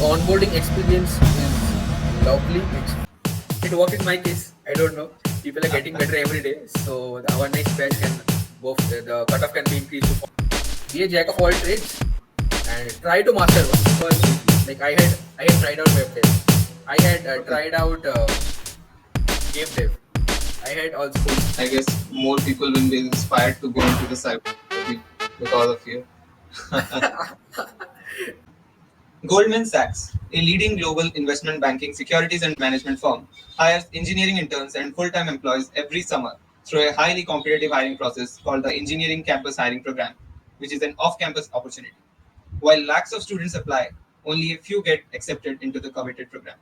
onboarding experience is lovely. It worked in my case. I don't know. People are getting better every day. So our next batch can go. The cutoff can be increased to 40. Be a jack of all trades and try to master one because like I had tried out web dev. I had Okay. tried out game dev. I had also I guess more people will be inspired to go into the cybersecurity because of you. Goldman Sachs, a leading global investment banking, securities, and management firm, hires engineering interns and full time employees every summer through a highly competitive hiring process called the Engineering Campus Hiring Program, which is an off campus opportunity. While lakhs of students apply, only a few get accepted into the coveted program.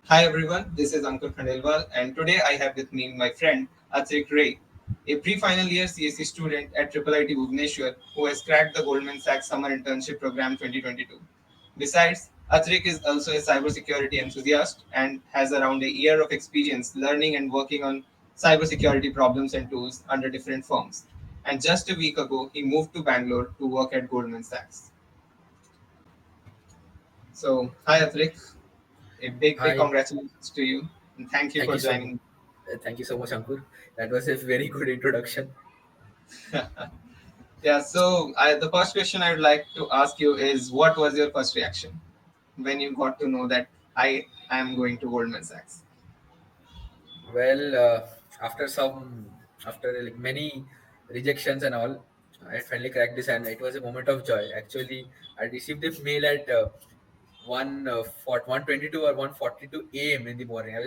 Hi everyone, this is Ankur Khandelwal, and today I have with me my friend Atrik Ray, a pre-final year CSC student at IIIT Bhubaneswar who has cracked the Goldman Sachs Summer Internship Program 2022. Besides, Atrik is also a cybersecurity enthusiast and has around a year of experience learning and working on cybersecurity problems and tools under different firms. And just a week ago, he moved to Bangalore to work at Goldman Sachs. So, hi Atrik, a big hi. congratulations to you, and thank you Thank for you so much. joining. Thank you so much, Ankur. That was a very good introduction. Yeah, so the first question I would like to ask you is what was your first reaction when you got to know that I am going to Goldman Sachs? Well, after after like many rejections and all, I finally cracked this, and it was a moment of joy. Actually, I received the mail at 1:22 or 1:42 a.m. in the morning. I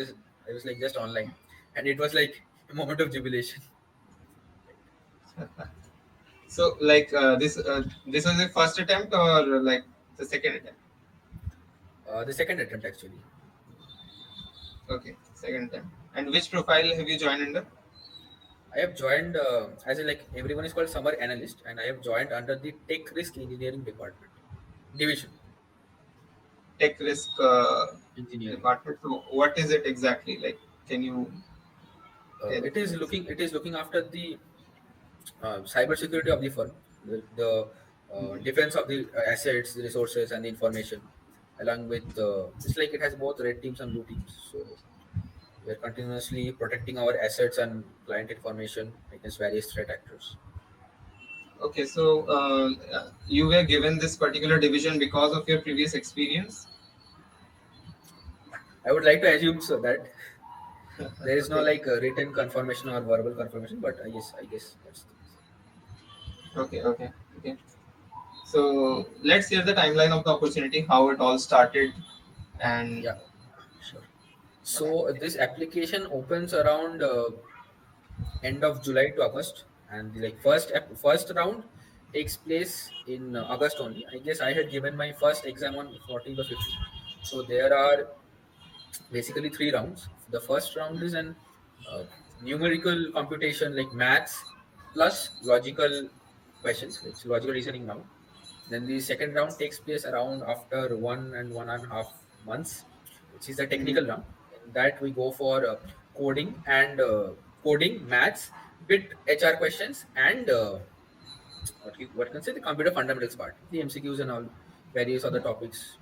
was like just online, and it was like a moment of jubilation. So, like this was your first attempt or like the second attempt? The second attempt actually. Okay, second attempt. And which profile have you joined under? I have joined as a, like everyone is called summer analyst, and I have joined under the tech risk engineering department division Tech risk engineering. department. So, what is it exactly? Like, can you tell It me? is looking after the cybersecurity of the firm, the defense of the assets, the resources, and the information, along with it's like it has both red teams and blue teams. So we are continuously protecting our assets and client information against various threat actors. Okay, so you were given this particular division because of your previous experience. I would like to assume so that there is no Okay, like written confirmation or verbal confirmation, but I guess that's the case. okay. So let's hear the timeline of the opportunity, how it all started, and Yeah, sure. So this application opens around end of July to August, and the like first round takes place in August only. I guess I had given my first exam on 14th or 15th. So there are basically three rounds. The first round is an uh, numerical computation like maths plus logical questions, which logical reasoning round. Then the second round takes place around after 1.5 months, which is the Mhm. technical round. In that we go for coding and coding, maths, bit HR questions, and what can say the computer fundamentals part, the MCQs and all various other topics.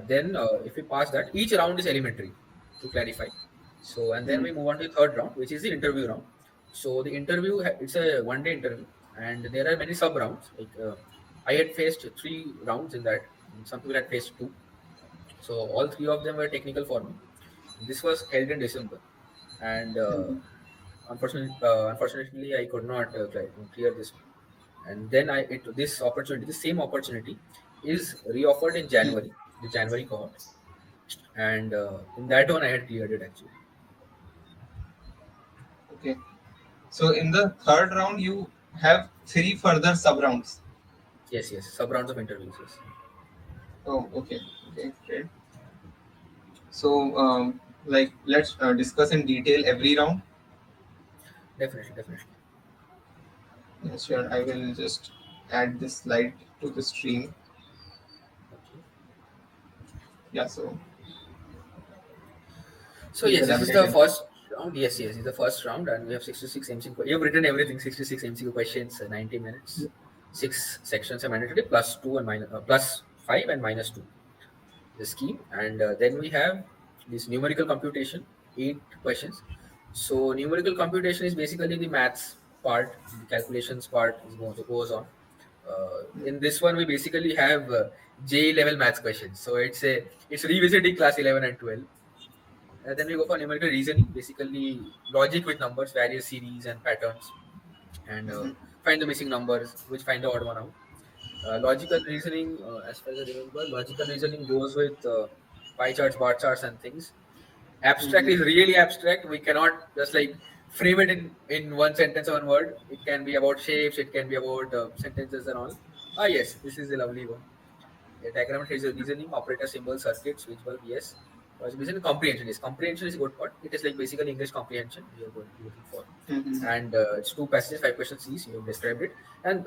Then if we pass that, each round is elementary to clarify. So and then Mhm. we move on to the third round, which is the interview round. So the interview it's a one-day interview, and there are many sub rounds. Like I had faced three rounds in that, and some people had faced two. So all three of them were technical for me. This was held in December, and unfortunately, I could not clear this one. And then this opportunity, the same opportunity, is reoffered in January, the January cohort, and in that one I had cleared it actually. Okay. So in the third round, you have three further sub rounds. Yes, sub rounds of interviews. Yes, Oh, okay, great. So, like, let's discuss in detail every round. definitely. Yeah, sure. I will just add this slide to the stream. Okay. Yeah. So So please yes, this is elaborate the in. first round. Yes, it's the first round, and we have 66 MCQ. You've written everything. 66 MCQ questions, 90 minutes. Six sections are mandatory, plus two and minus plus five and minus two. the scheme, and then we have this numerical computation, 8 questions. So numerical computation is basically the maths part, the calculations part is goes on. In this one, we basically have J level maths questions. So it's revisiting class 11 and 12. Then we go for numerical reasoning, basically logic with numbers, various series and patterns, and Mm-hmm. find the missing numbers, which find the odd one out. Logical reasoning, as far as I remember, logical reasoning goes with pie charts, bar charts, and things. Abstract is Mm-hmm. really abstract. We cannot just like frame it in one sentence or one word. It can be about shapes. It can be about sentences and all. Ah, yes, this is a lovely one. Yeah, diagrammatic reasoning, operator symbols, circuits, switch bulb, yes. Logic reasoning, comprehension is a good part. It is like basically English comprehension we are going to be looking for, Mm-hmm. and it's 2 passages, 5 questions each. You have described it, and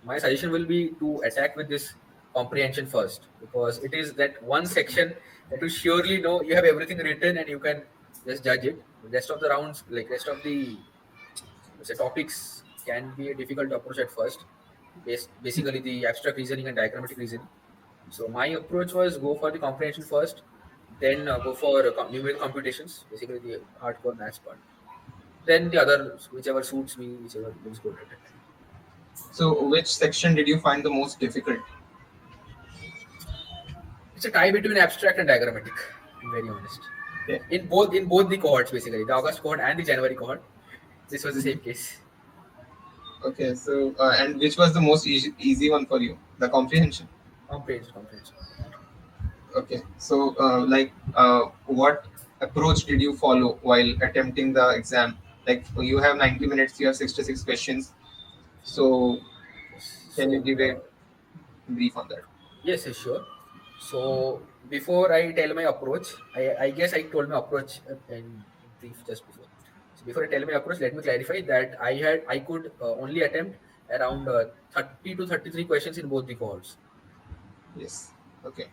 my suggestion will be to attack with this comprehension first, because it is that one section that you surely know you have everything written and you can just judge it. The rest of the rounds, like rest of the say topics, can be a difficult approach at first. Basically, the abstract reasoning and diagrammatic reasoning. So my approach was go for the comprehension first, then go for numerical computations, basically the hardcore maths part. Then the other, whichever suits me, whichever looks good at that time. So, which section did you find the most difficult? It's a tie between abstract and diagrammatic. To be very honest. Yeah. In both the cohorts, basically the August cohort and the January cohort, this was the Mhm. same case. Okay, so and which was the most easy one for you? The comprehension. Comprehension. Okay, so what approach did you follow while attempting the exam? Like you have 90 minutes, you have 66 questions. So Yes. can you So give a brief on that? yes, sure. So before I tell my approach, I guess I told my approach in brief just before. So before I tell my approach, let me clarify that I could only attempt around 30 to 33 questions in both the cohorts. Yes. Okay.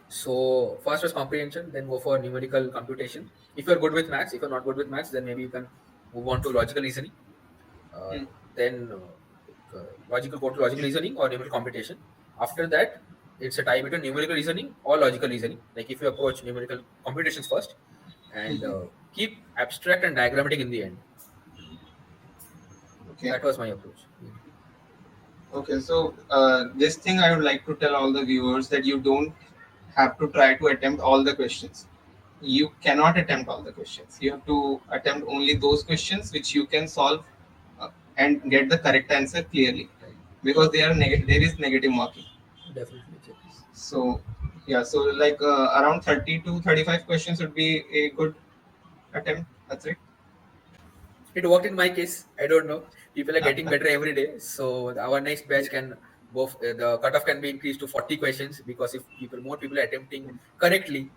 So first was comprehension, then go for numerical computation. If you're good with maths, if you're not good with maths, then maybe you can move on to logical reasoning. Uh, Mm. then logical go to logical reasoning or numerical computation. After that, it's a tie between numerical reasoning or logical reasoning. Like if you approach numerical computations first, and keep abstract and diagrammatic in the end. Okay. That was my approach. Okay. So this thing I would like to tell all the viewers that you don't have to try to attempt all the questions. You cannot attempt all the questions. You have to attempt only those questions which you can solve and get the correct answer clearly, Right. because there is negative marking. Definitely, exactly. So yeah, so like around 30 to 35 questions would be a good attempt. That's it. It worked in my case. I don't know. People are getting better every day. So our next batch can go. The cutoff can be increased to 40 questions, because if more people are attempting correctly,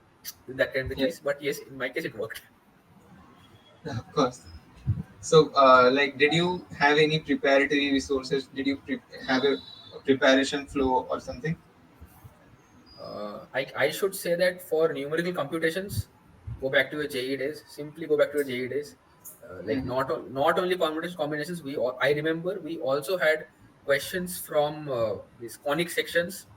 then that can be the Yes, case. But yes, in my case, it worked. of course. So like, did you have any preparatory resources? Did you have a preparation flow or something? I should say that for numerical computations, go back to your JE days. Simply go back to your JE days. Like Mm-hmm. not only combinations. I remember we also had questions from these conic sections,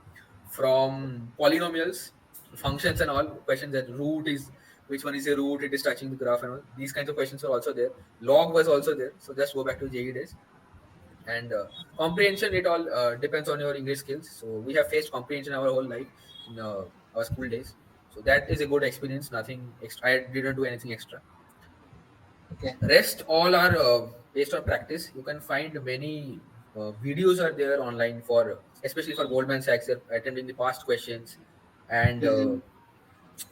from polynomials, functions, and all questions that root is which one is a root. It is touching the graph and all. These kinds of questions are also there. Log was also there. So just go back to JE days. And comprehension, it all depends on your English skills. So we have faced comprehension our whole life in our school days. So that is a good experience. Nothing extra. I didn't do anything extra. Okay. Rest all are based on practice. You can find many videos are there online for, especially for Goldman Sachs. They're attending the past questions, and Mm-hmm.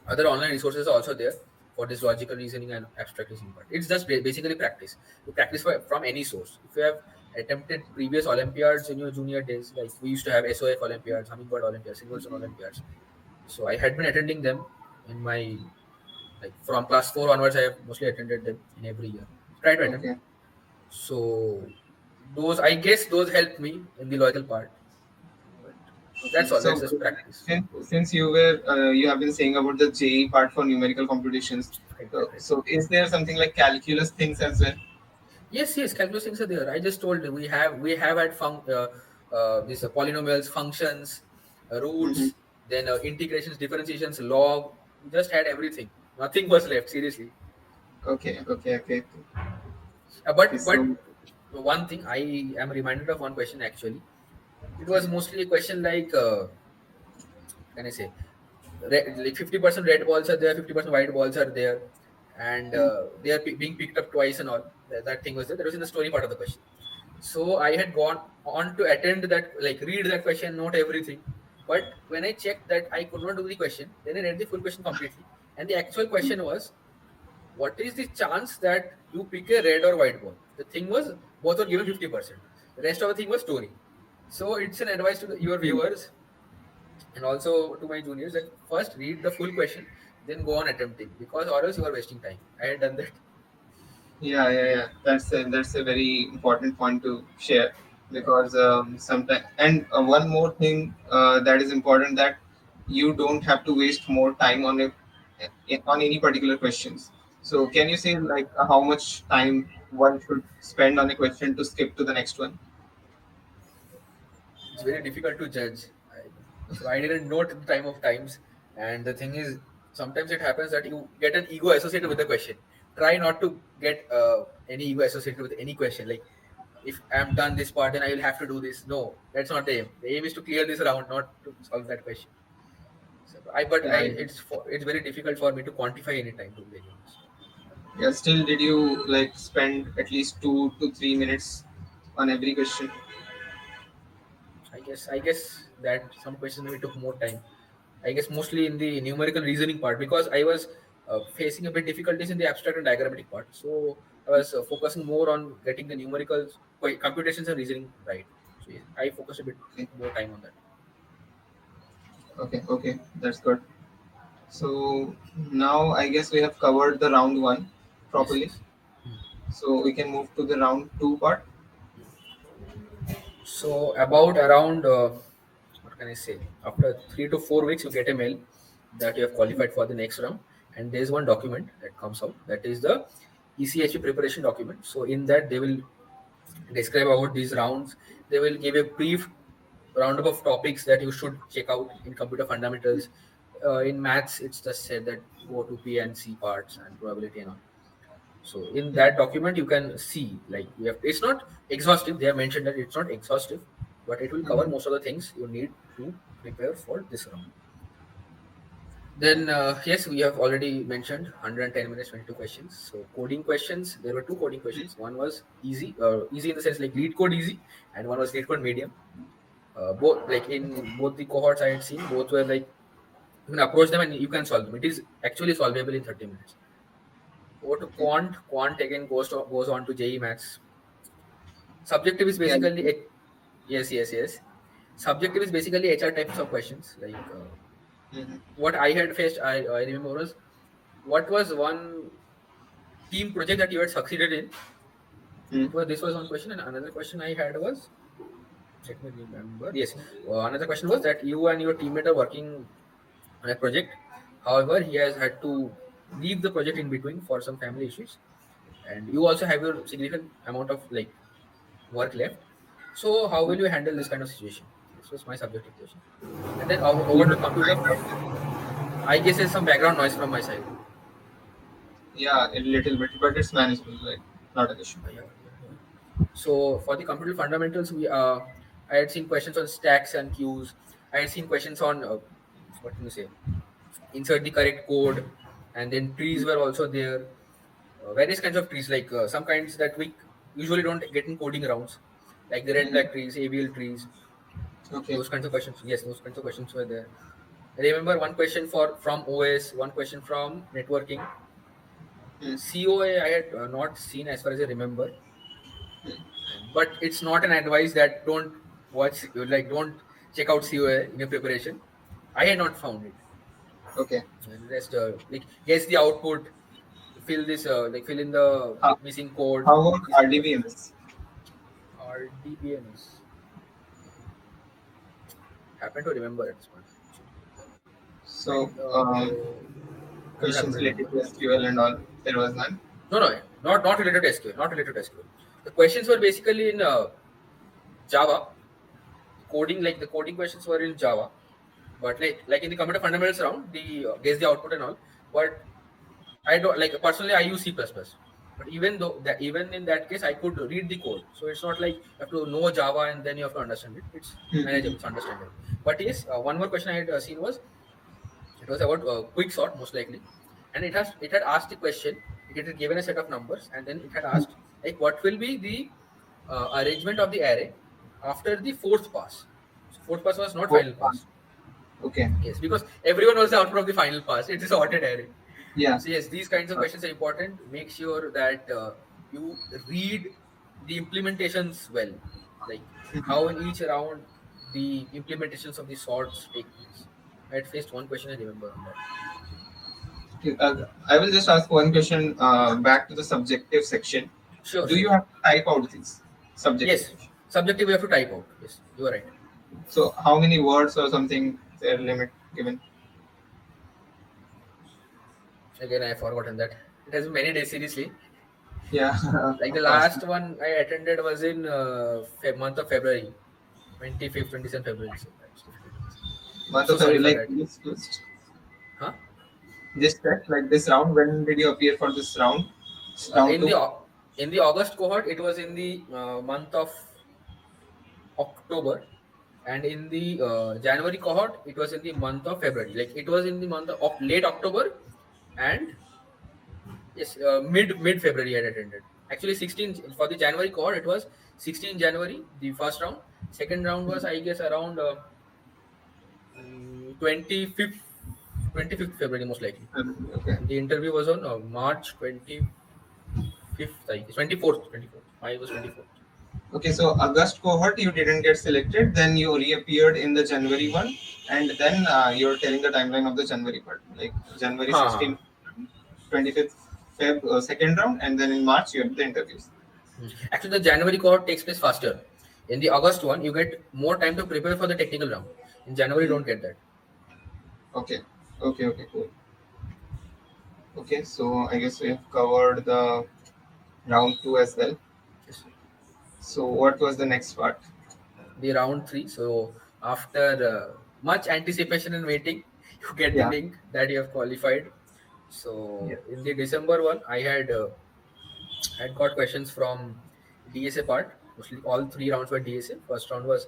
other online resources are also there for this logical reasoning and abstract reasoning part. It's just basically practice. You practice from any source. If you have attempted previous Olympiads in your junior days, like we used to have SOF Olympiads, Hummingbird Olympiads, Silverstone Olympiads. So I had been attending them in my, like from class 4 onwards. I have mostly attended them in every year. Try to attend. Okay. So those, I guess, those helped me in the logical part. But Okay. that's all. That's So just practice. since you have been saying about the JE part for numerical computations, Right. so is there something like calculus things as well? Yes, calculus things are there. I just told you, we have had this polynomials, functions, Mm-hmm. roots. then integrations, differentiations, log. We just had everything. Nothing was left. Seriously. Okay, okay, okay. Okay, But so one thing I am reminded of one question actually. It was mm, mostly a question like, can I say, like 50% red balls are there, 50% white balls are there, and mm, they are being picked up twice and all. That thing was there. That was in the story part of the question. So I had gone on to attend that, like read that question, not everything. But when I checked that I could not do the question, then I read the full question completely. And the actual question was, what is the chance that you pick a red or white ball? The thing was, both were given 50%. The rest of the thing was story. So it's an advice to your mm. viewers and also to my juniors that first read the full question, then go on attempting, because or else you are wasting time. I had done that. Yeah, yeah, yeah. That's a very important point to share because sometimes, and one more thing that is important, that you don't have to waste more time on on any particular questions. So, can you say like how much time one should spend on a question to skip to the next one? It's very difficult to judge. So I didn't note the time of times, and the thing is, sometimes it happens that you get an ego associated with the question. Try not to get any ego associated with any question. Like, if I'm done this part, then I will have to do this. No, that's not the aim. The aim is to clear this round, not to solve that question. So Yeah, it's very difficult for me to quantify any time, to be very honest. yeah. Still, did you like spend at least 2 to 3 minutes on every question? I guess that some questions maybe took more time. I guess mostly in the numerical reasoning part, because I was facing a bit difficulties in the abstract and diagrammatic part. So I was focusing more on getting the numerical computations and reasoning right. So yes, I focused a bit Okay, more time on that. okay, okay. That's good. So now I guess we have covered the round one Yes, properly. yes. So we can move to the round two part. So about around what can I say? After 3 to 4 weeks, you get a mail that you have qualified for the next round, and there is one document that comes out. That is the ECHP preparation document. So in that they will describe about these rounds. They will give a brief roundup of topics that you should check out in computer fundamentals. In maths, it's just said that go to P and C parts and probability and all. So in Hmm. that document, you can see, like, you have. It's not exhaustive. They have mentioned that it's not exhaustive, but it will cover Mhm. most of the things you need to prepare for this round. Then yes, we have already mentioned 110 minutes, 22 questions. So coding questions, there were two coding questions. One was easy, easy in the sense like lead code easy, and one was lead code medium. Both, like in both the cohorts I had seen, both were like you can approach them and you can solve them. It is actually solvable in 30 minutes. Over to Okay. quant again goes on to JE Maths. Subjective is Yeah. basically yes, yes, yes. Subjective is basically HR types of questions. Like Mhm. what I had faced, I remember was, what was one team project that you had succeeded in. Mhm. This was one question, and another question I had was, let me remember. Yes, another question was that you and your teammate are working on a project. However, he has had to leave the project in between for some family issues, and you also have your significant amount of like work left. So, how will you handle this kind of situation? This was my subjective question. And then over to computer. I guess there's some background noise from my side. Yeah, a little bit, but it's manageable, like not an issue. Yeah, yeah, yeah. So for the computer fundamentals, I had seen questions on stacks and queues. I had seen questions on what can you say? Insert the correct code, and then trees were also there. Various kinds of trees, like some kinds that we usually don't get in coding rounds, like the red Mhm. black trees, AVL trees. Okay. Those kinds of questions. Yes, those kinds of questions were there. I remember one question for from OS, one question from networking. Mhm. COA I had not seen as far as I remember, but it's not an advice that don't check out COA in your preparation. I had not found it. Okay. And rest like guess the output, fill in the How, missing code. how about These kind of questions. RDBMS? RDBMS happen to remember at this point actually. So I don't happen questions to related remember. to SQL and all, there was none. No, no, not related to SQL. Not related to SQL. The questions were basically in Java. The coding questions were in Java. But like in the computer fundamentals round, the guess the output and all. But I don't like personally. I use C++. But even though that, even in that case, I could read the code. So it's not like you have to know Java and then you have to understand it. It's manageable. It's understandable. But yes, one more question I had seen was it was about quick sort most likely, and it had asked the question. It had given a set of numbers, and then it had asked like what will be the arrangement of the array after the fourth pass. So fourth pass was not Fourth final one. pass. Okay. Yes, because everyone was the output of the final pass. It is sorted array. Yeah. So yes, these kinds of questions are important. Make sure that you read the implementations well, like how in each round the implementations of the sorts take place. I had faced one question I remember on that. Okay, I will just ask one question back to the subjective section. Sure, Do sure. you have to type out these subjective Yes, question? subjective we have to type out. Yes, you are right. So how many words or something their limit given? Again, I have forgotten that. It has been many days seriously. Yeah, Like the of course. last one I attended was in month of February, 25th, 27th February. So that's difficult. Month So of sorry February, for like that. this first. Huh? This check, like this round. When did you appear for this round? Uh, Round in the two. Au- in the August cohort, it was in the month of October, and in the January cohort, it was in the month of February. Like it was in the month of late October, and yes, mid February I had attended. Actually, 16 for the January cohort, it was 16 January the first round. Second round was I guess around 25th 25th February most likely, Okay. and the interview was on March 25th. I guess 24th. I was 24th. Okay, so August cohort you didn't get selected, then you reappeared in the January one, and then you're telling the timeline of the January part, like January Huh. 16th, 25th Feb second round, and then in March you have the interviews. Actually, the January cohort takes place faster. In the August one, you get more time to prepare for the technical round. In January, you Hmm. don't get that. Okay, okay, cool. Okay, so I guess we have covered the round two as well. Yes. So what was the next part? The round three. So after much anticipation and waiting, you get the Yeah. link that you have qualified. Yeah. So in the December one, I had got questions from DSA part. Mostly all three rounds were DSA. First round was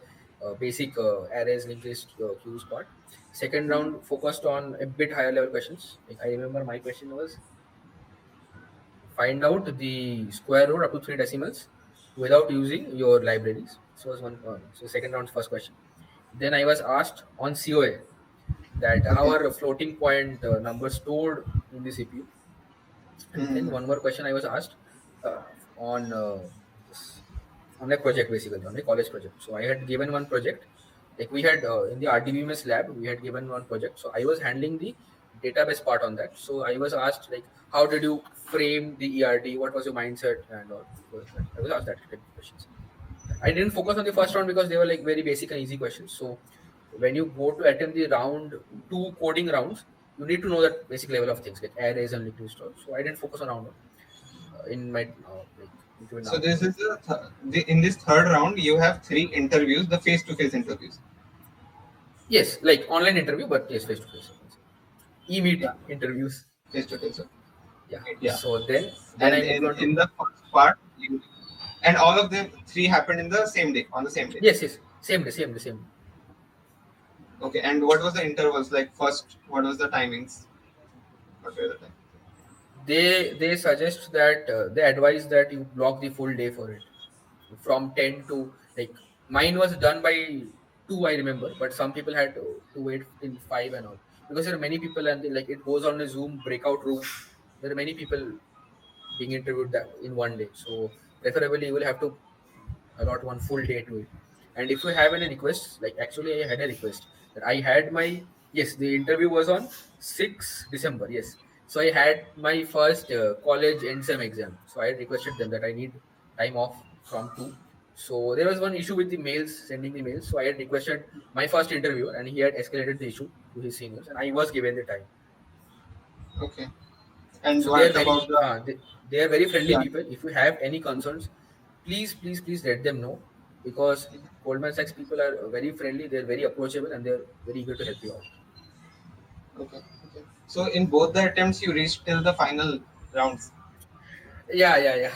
basic arrays, linked list, queues part. Second Mhm. round focused on a bit higher level questions. Like I remember my question was find out the square root up to three decimals without using your libraries. So was one. So second round's first question. Then I was asked on COA that how Okay. are floating point numbers stored in the CPU. And then Mhm. one more question I was asked on this, on a project basically on a college project. So I had given one project. Like we had in the RDBMS lab, we had given one project. So I was handling the database part on that. So I was asked like, how did you frame the ERD? What was your mindset and all? So I was asked that type of questions. I didn't focus on the first round because they were like very basic and easy questions. So when you go to attempt the round two coding rounds, you need to know that basic level of things like arrays and linked list. So I didn't focus on round one in my like into So now. this is in this third round you have three interviews, the face-to-face interviews. Yes, like online interview, but yes, face to face. Yeah, E-meeting interviews. face-to-face. Yeah. Yeah. So then I And moved on in to the first part, and all of the three happened in the same day, on the same day. yes, same day. Okay, and what was the intervals like? First, what was the timings? What were the time? They suggest that they advise that you block the full day for it from 10 to like mine was done by 2 I remember, but some people had to wait till 5 and all because there are many people and like it goes on a Zoom breakout room. There are many people being interviewed that in one day, so preferably you will have to allot one full day to it. And if you have any requests, like actually I had a request that I had my yes, the interview was on 6 December. Yes. So I had my first college end sem exam. So I had requested them that I need time off from two. So there was one issue with the mails, sending the mails. So I had requested my first interviewer and he had escalated the issue to his seniors and I was given the time. Okay. And So they are what very about the they are very friendly yeah? people. If you have any concerns, please let them know. because Goldman Sachs people are very friendly, they're very approachable, and they're very eager to help you out. Okay. Okay. So in both the attempts, you reached till the final rounds. Yeah, yeah, yeah.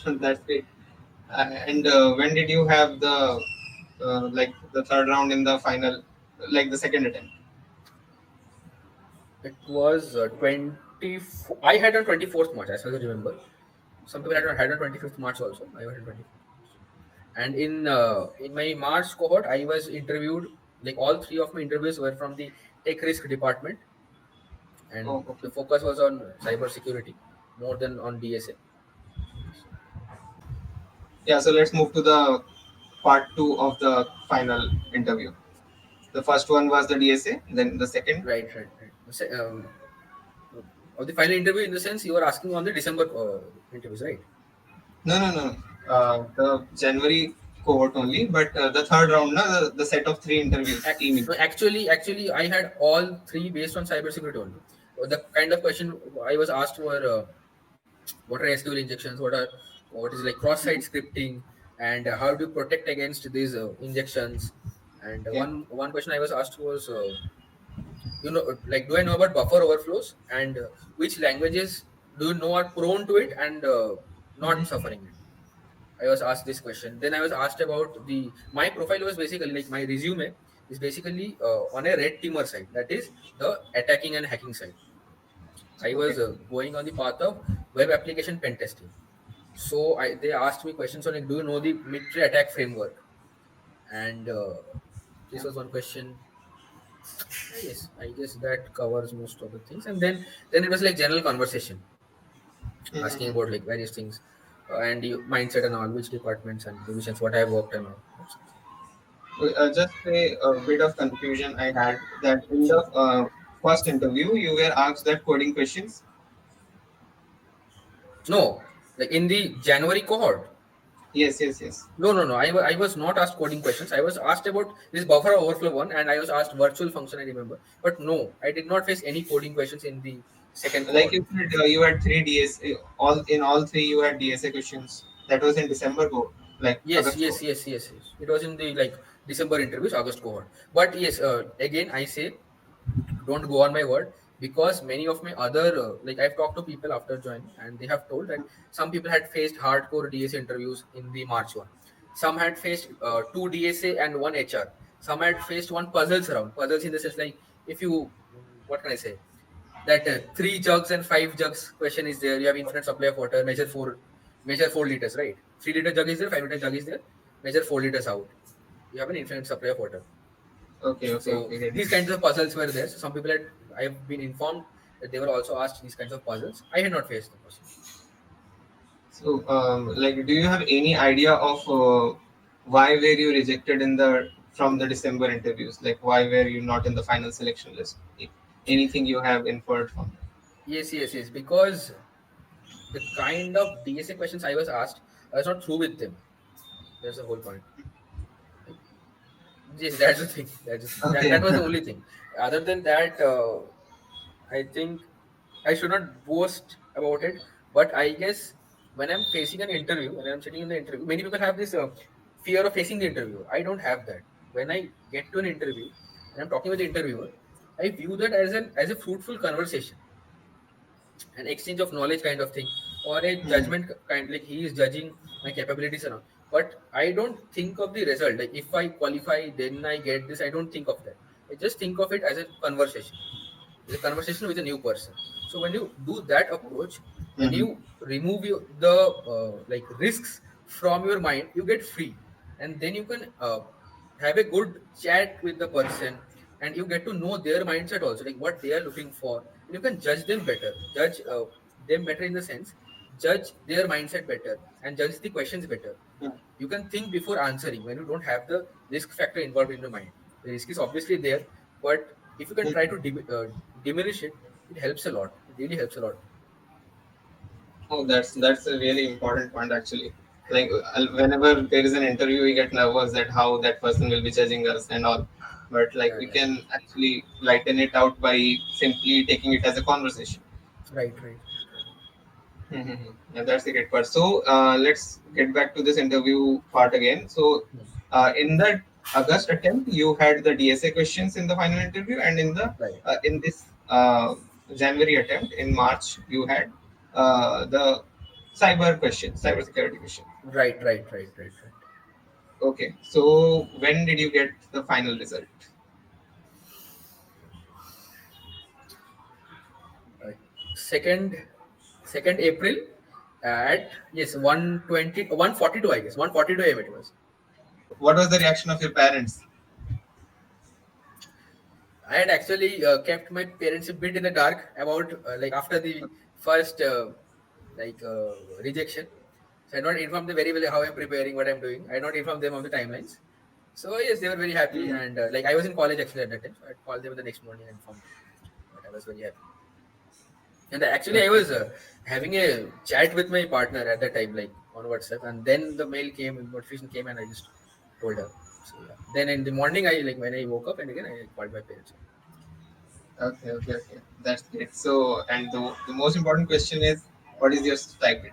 That's great. And when did you have the like the third round in the final, like the second attempt? It was 20. I had on 24th March, as far as I remember. Some people had on 25th March also. I had on 24th March. And in my March cohort, I was interviewed. Like all three of my interviews were from the tech risk department, and Oh, okay. the focus was on cyber security more than on DSA. Yeah. So let's move to the part two of the final interview. The first one was the DSA, then the second. Right, right, right. Of the final interview, in the sense you were asking on the December interviews, right? No, no, no. The January cohort only, but the third round, no, the set of three interviews, team. No, actually, I had all three based on cybersecurity only. The kind of question I was asked were what are SQL injections, what is like cross-site scripting, and how do you protect against these injections? And Okay. one question I was asked was, like, do I know about buffer overflows, and which languages do you know are prone to it and not Mhm. suffering it? I was asked this question. Then I was asked about my profile was basically like my resume is basically on a red teamer side, that is the attacking and hacking side. I was Okay. going on the path of web application pen testing. So they asked me questions on like, do you know the military attack framework? And this Yeah. was one question. Yes, I guess that covers most of the things. And then it was like general conversation, asking Mhm. about like various things and mindset and all, which departments and divisions, what I have worked and all. Just a bit of confusion I had that in the first interview you were asked that coding questions. No, like in the January cohort. Yes, yes, yes. No, no, no. I was not asked coding questions. I was asked about this buffer overflow one, and I was asked virtual function. I remember, but no, I did not face any coding questions in the second Like cohort. you said, you had three DSA. All in all three, you had DSA questions. That was in December go, like Yes, August yes, go. yes, yes, yes. It was in the like December interviews, August cohort. But yes, again I say don't go on my word, because many of my other like I've talked to people after joining, and they have told that some people had faced hardcore DSA interviews in the March one. Some had faced two DSA and one HR. Some had faced one puzzles round. Puzzles in the sense like, if you, what can I say, that three jugs and five jugs question is there. You have infinite supply of water. Measure 4 liters, right? 3 liter jug is there. 5 liter jug is there. Measure 4 liters out. You have an infinite supply of water. Okay, okay, So okay. Get it. these kinds of puzzles were there. So some people had, I've been informed that they were also asked these kinds of puzzles. I had not faced the puzzle. So, like, do you have any idea of why were you rejected in the from the December interviews? Like, why were you not in the final selection list? Anything you have inferred from that? Yes, yes, yes. Because the kind of DSA questions I was asked, I was not through with them. That's the whole point. Like, yes, that's the thing. That's the thing. That Okay. was the only thing. Other than that, I think I should not boast about it. But I guess when I'm facing an interview, when I'm sitting in the interview, many people have this fear of facing the interview. I don't have that. When I get to an interview and I'm talking with the interviewer, I view that as a fruitful conversation, an exchange of knowledge kind of thing, or a Hmm. judgment kind, like he is judging my capabilities and all. But I don't think of the result, like if I qualify then I get this. I don't think of that. I just think of it as a conversation. It's a conversation with a new person. So when you do that approach, when Hmm. you remove the like risks from your mind, you get free, and then you can have a good chat with the person, and you get to know their mindset also, like what they are looking for, and you can judge them better, judge them better in the sense, judge their mindset better, and judge the questions better. You can think before answering when you don't have the risk factor involved in your mind. The risk is obviously there, but if you can try to diminish it, it helps a lot. It really helps a lot. Oh, that's a really important point actually. Like whenever there is an interview, we get nervous that how that person will be judging us and all. But like Yeah, we yeah. can actually lighten it out by simply taking it as a conversation. Right, right, right, right. Mm-hmm. Yeah, that's the great part. So let's get back to this interview part again. So Hmm. in that August attempt, you had the DSA questions in the final interview, and Right, in this January attempt in March, you had the cyber security question. right. Okay. So when did you get the final result? Uh, second, second April at yes 120, 142, I guess 142 AM it was. What was the reaction of your parents? I had actually kept my parents a bit in the dark about like after the first rejection. So I not informed them very well how I'm preparing, what I'm doing. I not informed them of the timelines. So yes, they were very happy, Mhm. and like I was in college actually at that time, so I called them the next morning and informed them. But I was very happy. And actually, I Okay. was having a chat with my partner at that time, like on WhatsApp, and then the mail came, notification came, and I just told her. So yeah. Then in the morning, I like when I woke up, and again I called my parents. Okay. That's great. So, and the most important question is, what is your stipend?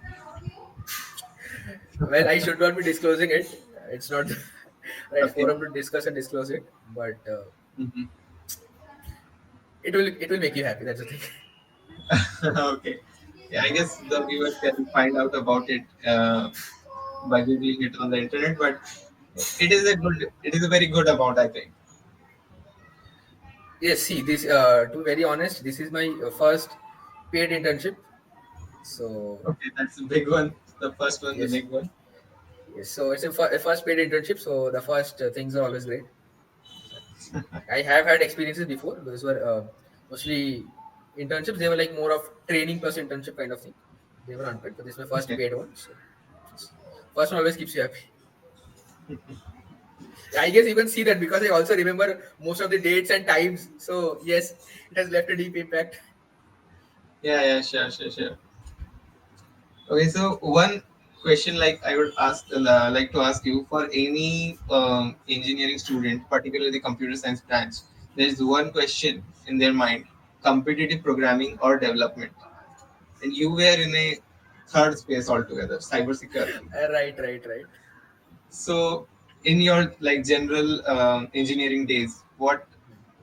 Well, I should not be disclosing it. It's not the right Okay. forum to discuss and disclose it, but Mhm. it will make you happy. That's the thing. Okay. Yeah, I guess the viewers can find out about it by googling it on the internet, but it is a very good amount, I think. Yes, see, this to be very honest, this is my first paid internship. So Okay, that's a big one. The first one, the yes, big one. yes. So it's a first paid internship. So the first things are always great. So I have had experiences before. Those were mostly internships. They were like more of training plus internship kind of thing. They were unpaid, but this is my first Okay. paid one. So yes. First one always keeps you happy. I guess you can see that because I also remember most of the dates and times. So yes, it has left a deep impact. Yeah, sure. Okay, so one question like I would ask like to ask you for any engineering student, particularly the computer science branch, there is one question in their mind: competitive programming or development, and you were in a third space altogether, cybersecurity. Right. So, in your like general engineering days, what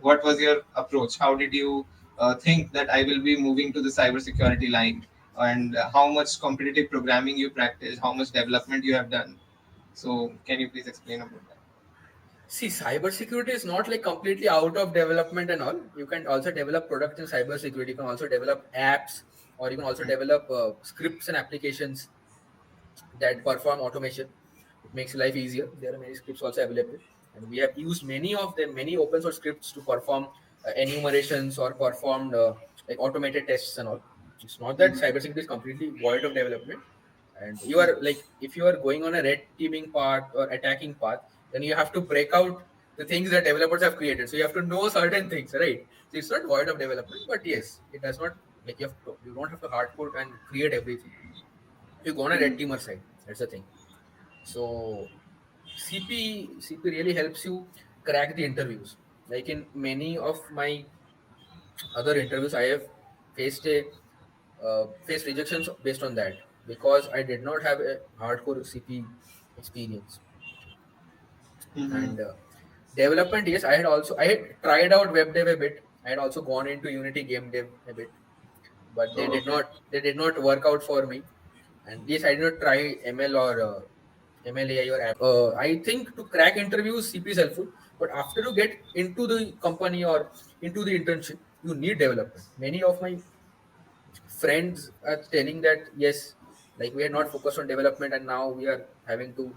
was your approach? How did you think that I will be moving to the cybersecurity line? And how much competitive programming you practice? How much development you have done? So, can you please explain about that? See, cybersecurity is not like completely out of development and all. You can also develop products in cybersecurity. You can also develop apps, or you can also develop scripts and applications that perform automation. It makes life easier. There are many scripts also available, and we have used many of them, many open source scripts to perform enumerations or performed like automated tests and all. It's not that Mhm. cybersecurity is completely void of development. And you are like, if you are going on a red teaming path or attacking path, then you have to break out the things that developers have created. So you have to know certain things, right? So it's not void of development, but yes, it does not like you don't have to hardcode and create everything. You go on a red Mhm. teamer side. That's the thing. So CP really helps you crack the interviews. Like in many of my other interviews, I have faced rejections based on that because I did not have a hardcore CP experience. Mhm. And development, yes, I had tried out web dev a bit. I had also gone into Unity game dev a bit, but Oh, okay. they did not work out for me. And yes, I did not try ML or MLAI or app. I think to crack interviews, CP is helpful, but after you get into the company or into the internship, you need development. Many of my friends are telling that yes, like we are not focused on development, and now we are having to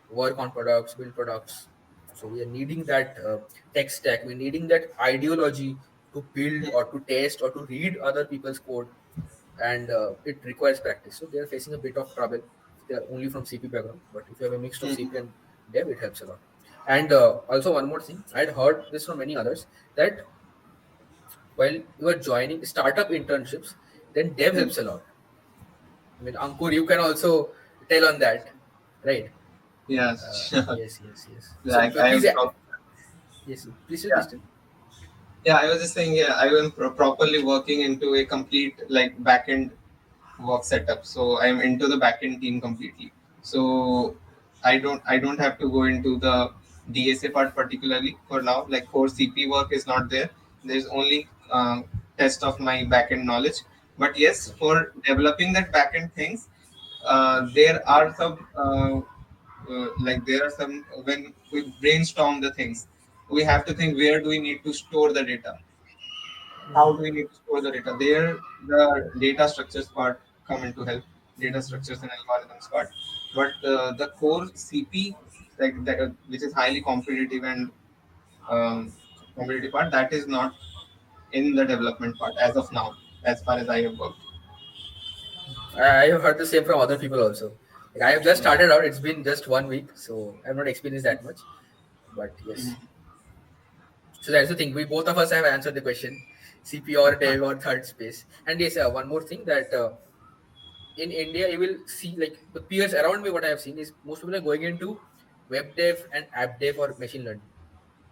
work on products, build products. So we are needing that tech stack. We're needing that ideology to build or to test or to read other people's code, and it requires practice. So they are facing a bit of trouble if they are only from CP background. But if you have a mix of Mhm. CP and dev, it helps a lot. And also one more thing, I had heard this from many others that while you are joining startup internships, then dev Mhm. helps a lot. I mean, Ankur, you can also tell on that, right? Yeah, sure. Yes. So Like I please, am yes, yeah. please tell. Yeah, I was just saying, yeah, I am properly working into a complete like backend. work setup. So I'm into the backend team completely. So I don't have to go into the DSA part particularly for now. Like core CP work is not there. There's only test of my backend knowledge. But yes, for developing that backend things, there are some like there are some when we brainstorm the things, we have to think where do we need to store the data, how do we need to store the data. There, the data structures part come into help, data structures and algorithms part. But the core CP, like that, which is highly competitive and um, competitive part, that is not in the development part as of now, as far as I have worked. I have heard the same from other people also. Like I have just started out. It's been just 1 week, so I've not experienced that much. But yes, Mhm. so that's the thing. We both of us have answered the question: CP or dev or third space. And yes, one more thing that in India you will see like the peers around me. What I have seen is most people are going into web dev and app dev or machine learning.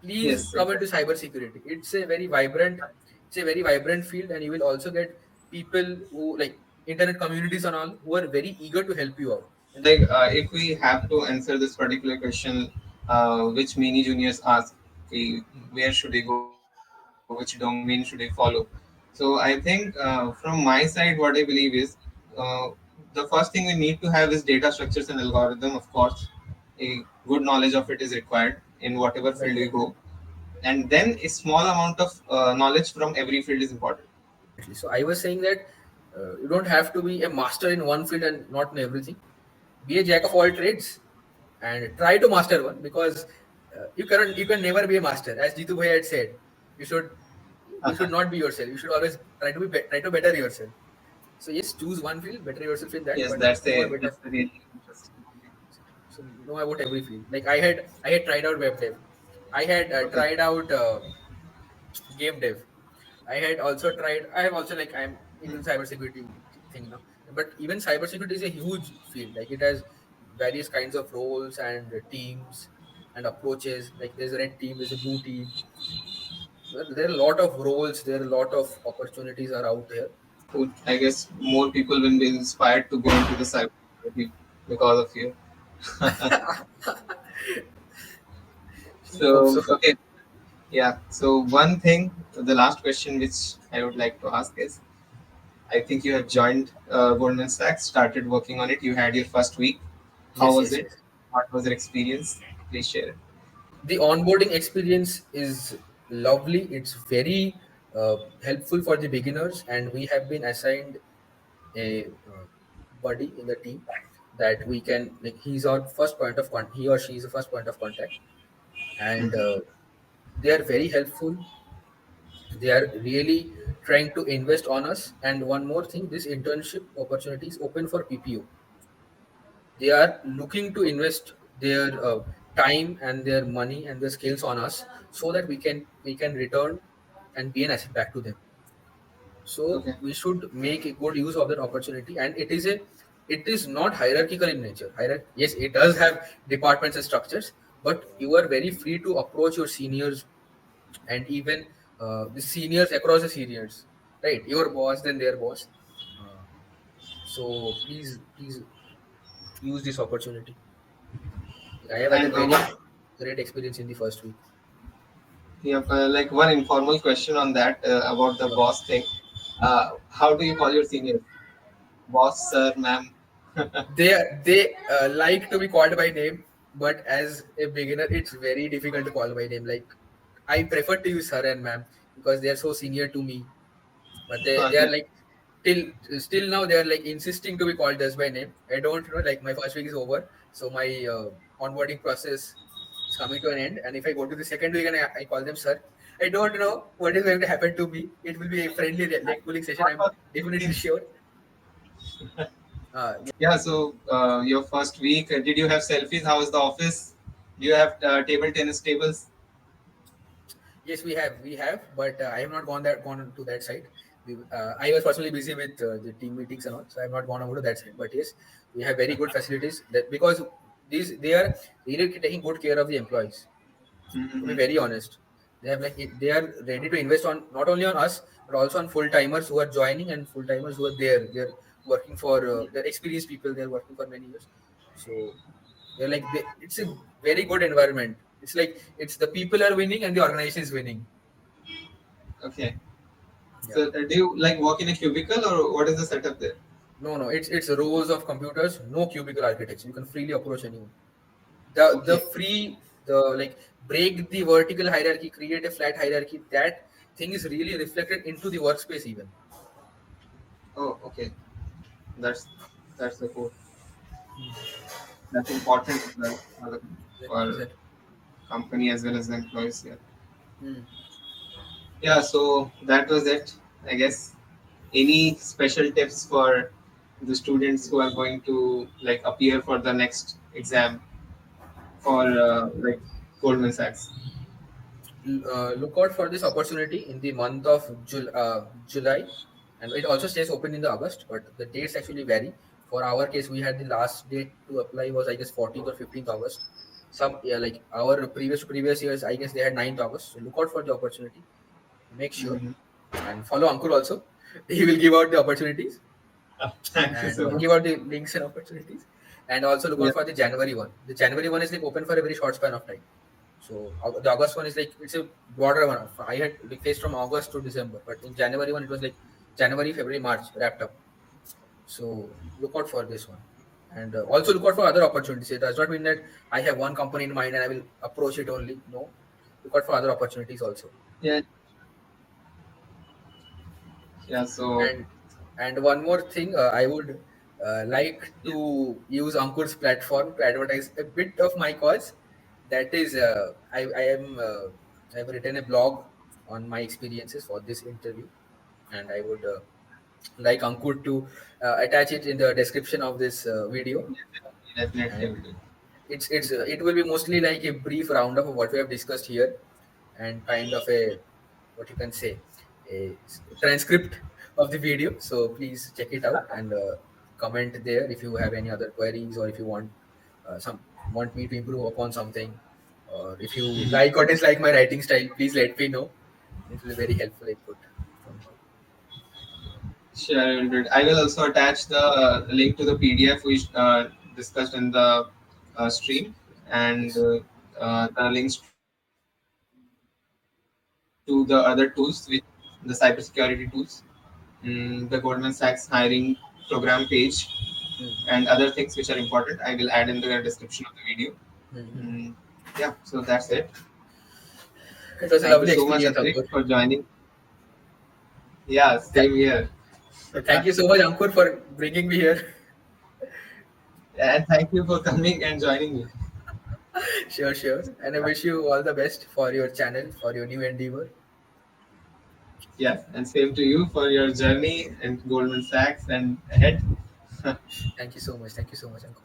Please Yes, come into exactly. cybersecurity. It's a very vibrant field, and you will also get people who like internet communities and all who are very eager to help you out. Like if we have to answer this particular question, which many juniors ask, okay, where should I go, which domain should I follow? So I think from my side, what I believe is uh, the first thing we need to have is data structures and algorithm. Of course, a good knowledge of it is required in whatever field we Right, go, right. and then a small amount of knowledge from every field is important. Definitely. So I was saying that you don't have to be a master in one field and not know everything. Be a jack of all trades and try to master one, because you can never be a master. As Jitu Bhai had said, you should you should not be yourself. You should always try to better yourself. So yes, choose one field, better yourself in that, Yes, but that's know a a bit of that's a really interesting. so know about every field. Like I had tried out web dev. I had Okay. tried out game dev. I have also like I'm into the cybersecurity thing now. But even cybersecurity is a huge field. Like it has various kinds of roles and teams and approaches. Like there's a red team, there's a blue team. There are a lot of roles. There are a lot of opportunities are out there. I guess more people will be inspired to go into the cybersecurity because of you. Hope So so. okay, yeah. So one thing, the last question which I would like to ask is, I think you have joined Goldman Sachs, started working on it. You had your first week. How Yes, was yes, it? yes. What was your experience? Please share it. The onboarding experience is lovely. It's very helpful for the beginners, and we have been assigned a buddy in the team that we can like. He's our first point of contact. He or she is the first point of contact, and they are very helpful. They are really trying to invest on us. And one more thing, this internship opportunity is open for PPO. They are looking to invest their time and their money and their skills on us so that we can return and be an asset back to them. So Okay. we should make a good use of that opportunity. And it is not hierarchical in nature. Yes, it does have departments and structures, but you are very free to approach your seniors and even the seniors across the seniors, right? Your boss, then their boss. uh, so please use this opportunity. I have had a And very one, great experience in the first week. yeah, like one informal question on that about the Sure. boss thing. How do you call your seniors? Boss, sir, ma'am? They like to be called by name, but as a beginner, it's very difficult to call by name. Like I prefer to use sir and ma'am because they are so senior to me. But they are Okay. like till still now they are like insisting to be called just by name. I don't know. Like my first week is over, so my onboarding process is coming to an end. And if I go to the second week and I call them sir, I don't know what is going to happen to me. It will be a friendly like cooling session. What I'm was definitely the sure. Yeah. Yeah, so your first week, did you have selfies? How was the office? Do you have table tennis tables? Yes, we have, but I have not gone to that side. I was personally busy with the team meetings and all, so I have not gone over to that side. But yes, we have very good facilities that because they are really taking good care of the employees. To be Mm-hmm. very honest, They have they are ready to invest on not only on us but also on full timers who are joining and full timers who are there. They're working for they're experienced people. They're working for many years. So they're it's a very good environment. It's like it's the people are winning and the organization is winning. Okay. Yeah. So do you like work in a cubicle or what is the setup there? No, it's rows of computers, no cubicle architecture. You can freely approach anyone. The Okay. free the like break the vertical hierarchy, create a flat hierarchy. That thing is really reflected into the workspace even. Oh, okay. That's that's the core. Hmm. That's important as well for Exactly. company as well as the employees. Yeah. Hmm. Yeah. So that was it, I guess. Any special tips for the students who are going to like appear for the next exam for like Goldman Sachs? Look out for this opportunity in the month of July, and it also stays open in the August, but the dates actually vary. For our case, we had the last date to apply was I guess 14th or 15th August. Some yeah, like our previous years, I guess they had 9th August. So look out for the opportunity. Make sure Mhm. and follow Ankur also. He will give out the opportunities Thank you and so much. give out the links and opportunities. And also look Yeah. out for the January one. The January one is like open for a very short span of time. So the August one is like it's a broader one. I had like faced from August to December, but in January one it was like January, February, March wrapped up. So look out for this one, and also look out for other opportunities. It does not mean that I have one company in mind and I will approach it only. No, look out for other opportunities also. Yeah. Yeah. So And one more thing, I would like yeah. to use Ankur's platform to advertise a bit of my cause. That is, I am I have written a blog on my experiences for this interview, and I would like Ankur to attach it in the description of this video. Definitely, I And will do. it will be mostly like a brief roundup of what we have discussed here, and kind of a what you can say a transcript of the video. So please check it out and comment there if you have any other queries, or if you want some want me to improve upon something, or if you Mhm. like or dislike my writing style, please let me know. It will be very helpful input from you. Sure, I will do it. I will also attach the link to the PDF we discussed in the stream and Yes. the links to the other tools, which the cybersecurity tools, the Goldman Sachs hiring program page, and other things which are Hmm. important. I will add in the description of the video. Hmm. Hmm. Yeah, so that's it. It Thank was you a so lovely much, experience, Atrik, Ankur. for joining. Yeah, same here. Thank you so much, Ankur, for bringing me here. And thank you for coming and joining me. Sure, sure. And I wish you all the best for your channel, for your new endeavor. Yeah, and same to you for your journey and Goldman Sachs and ahead. Thank you so much. Thank you so much, Ankur.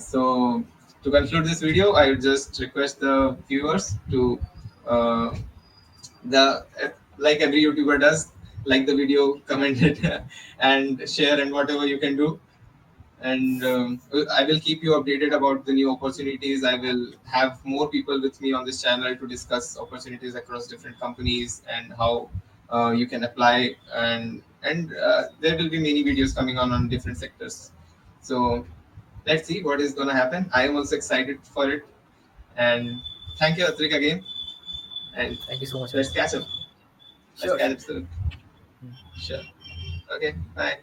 So, to conclude this video, I would just request the viewers to uh, the like every YouTuber does, like the video, comment it, and share, and whatever you can do. And I will keep you updated about the new opportunities. I will have more people with me on this channel to discuss opportunities across different companies and how you can apply, and there will be many videos coming on different sectors. So let's see what is going to happen. I am also excited for it. And thank you, Atrik, again. And Thank you so much, let's Ankur. catch up. Let's Sure, catch sure. up soon. Hmm. Sure. Okay. Bye.